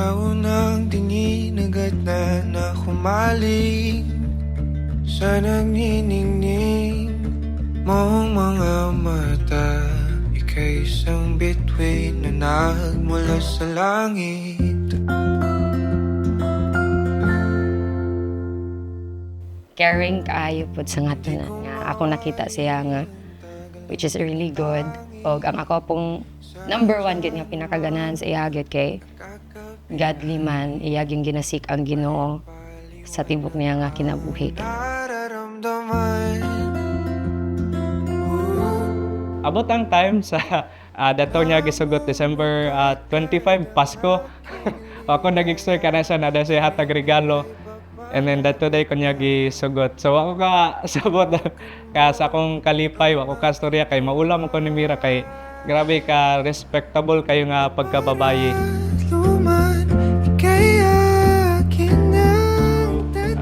tao ng tingin agad na humaling sa nagniningning mong mga mata. Ika'y isang bituin na nagmula sa langit. Caring kaayo po sa nga tanan nga ako nakita siya nga which is really good. Og ang ako pong number one gid nga pinakaganahan sa iya gid kay godly man, iya yung ginasik ang Ginoo sa tibok niya nga kinabuhi. Abot ang time sa dato niya gisugot December 25 Pasko. Ako nag-extra ka na siya na siya hatag regalo. And then dato day ko niya gisugot. So ako ka sabot ka sa akong kalipay, ako ka storya kay maulam ko ni Mira kay grabe ka respectable kayo nga pagkababayi.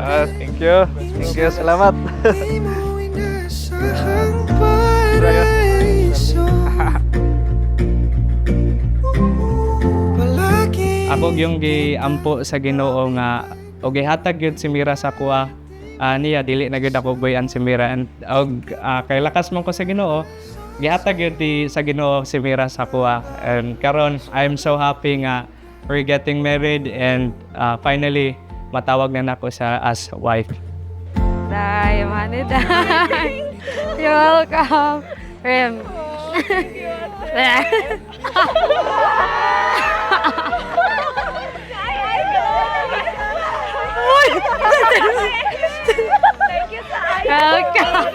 Thank you. Thank you. Salamat. Ako yung giampo sa Ginoo nga og gihatag gyud si Mira sa kuha. Niya dili na gyud ako boyan si Mira and kay lakas man ko sa Ginoo gihatag gyud sa Ginoo si Mira sa kuha. And karon I'm so happy nga we're getting married and finally matawag na nako sa as wife. Day, money day. You're welcome. Rim. Welcome.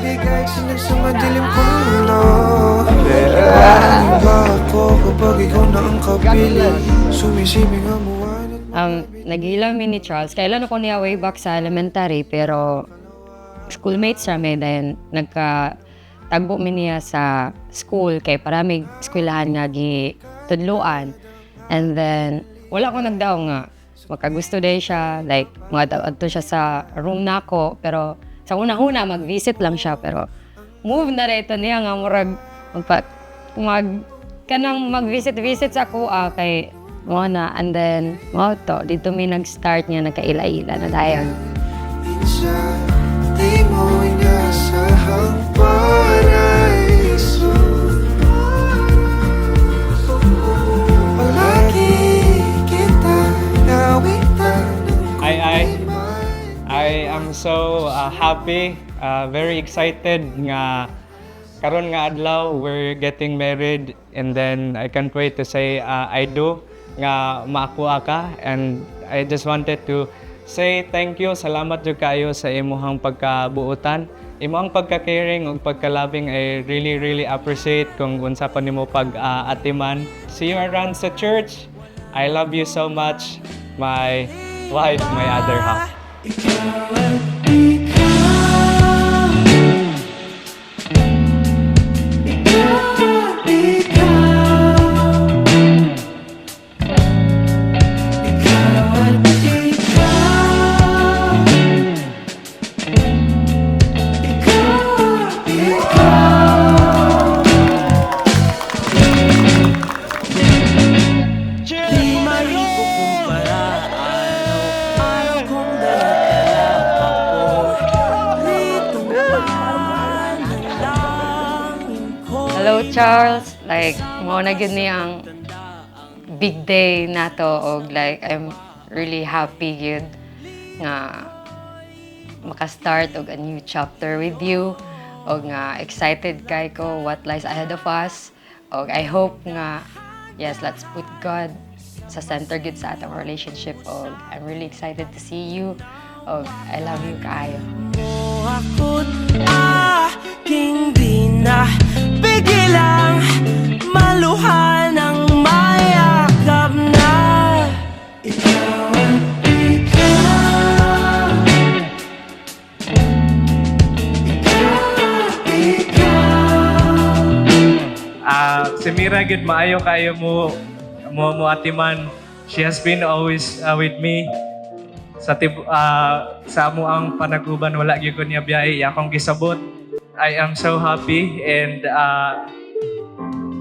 Bigay sinag sa madilim kong mundo. Ba ako kapag ikaw na ang kapiling. Sumisibing ang muwan. Naghilang mi ni Charles. Kailan ako niya way back sa elementary pero schoolmates kami dahil nagkatagbo mi niya sa school kay parami eskwelahan nga gitudloan. And then wala ko nagdaw nga magkagusto day siya, like mga adto siya sa room nako pero sa una-una mag-visit lang siya pero move na rito niya nga murag kanang mag-visit sa kuha kay mo na and then mo to dito mi nag-start niya nagkaila-ila na dayon. Di mo inasahang paraiso. Palagi kita nawitan. I am so happy, very excited nga karon nga adlaw we're getting married and then I can't wait to say I do nga maakuha ka and I just wanted to say thank you, salamat jud kayo sa imuhang pagkabuutan, imuhang pagka-caring ug pagka-loving. I really appreciate kung unsa pa nimo pag-atiman. See you around sa church. I love you so much, my wife, my other half. Hello Charles, like mo na gyud ni ang big day nato og like I'm really happy gyud nga maka-start og a new chapter with you og nga excited kay ko what lies ahead of us og I hope nga yes, let's put God sa center gyud sa atong relationship og I'm really excited to see you og I love you kaayo. Ako't aking di na pigilang maluhan ng mayakap na ikaw ang ikaw. Si Mira gid maayo kayo mo atiman. She has been always with me. Sa amo ang panaguban wala gyud ko niya biyay akong gisabot. I am so happy and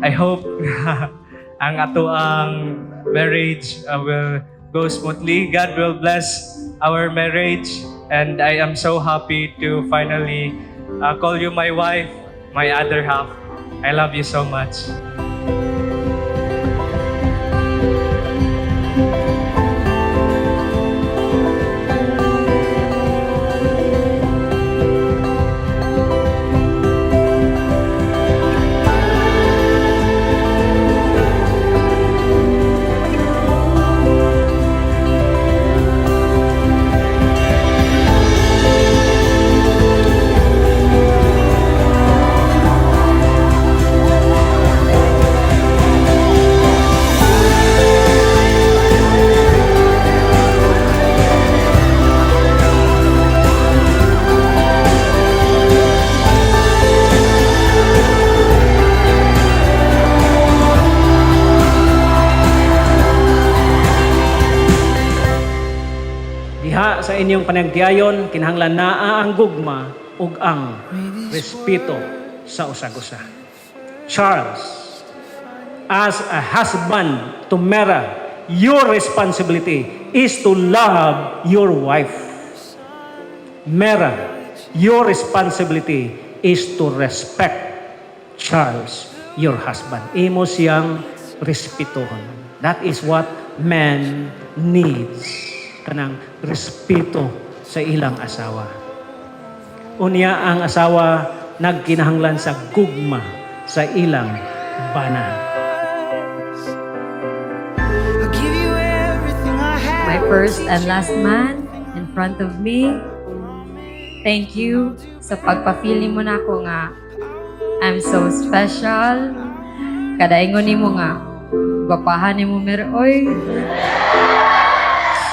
I hope ang ato ang marriage will go smoothly. God will bless our marriage, and I am so happy to finally call you my wife, my other half. I love you so much. Diha sa inyong panagtiayon, kinahanglan naa ang gugma ug ang respeto sa usag-usa. Charles, as a husband to Mera, your responsibility is to love your wife. Mera, your responsibility is to respect Charles, your husband. Imo siyang respetuhon. That is what man needs. Kanang respeto sa ilang asawa. Unya ang asawa nagkinahanglan sa gugma sa ilang bana. I give you everything I have. My first and last man in front of me. Thank you sa pagpa-feeling mo na ako nga I'm so special. Kadaingon nimo nga gwapahan nimo meroy.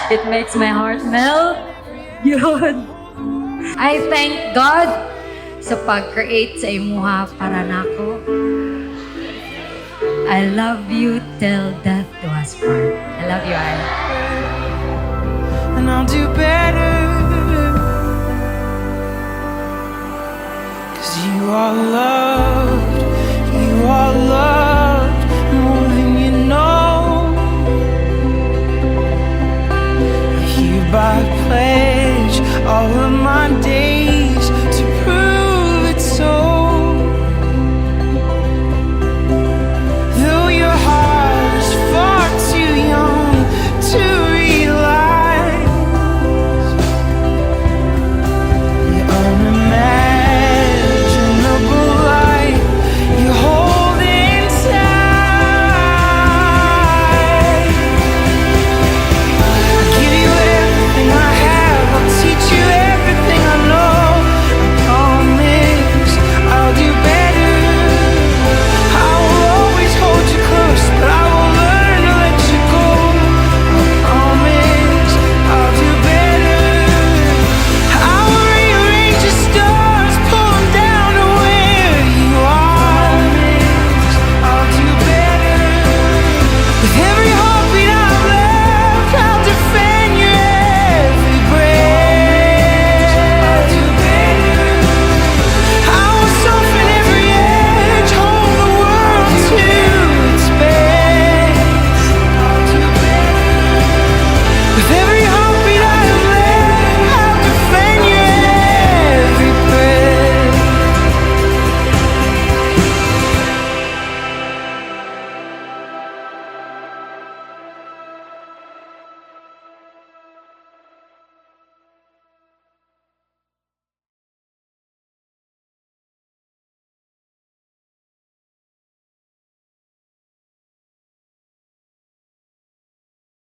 It makes my heart melt. Yun. I thank God sa pag-create sa imuha para nako. I love you till death do us part. I love you, I. And I'll do better. 'Cause you are loved. You are loved more than you know. I hereby pledge all of my days.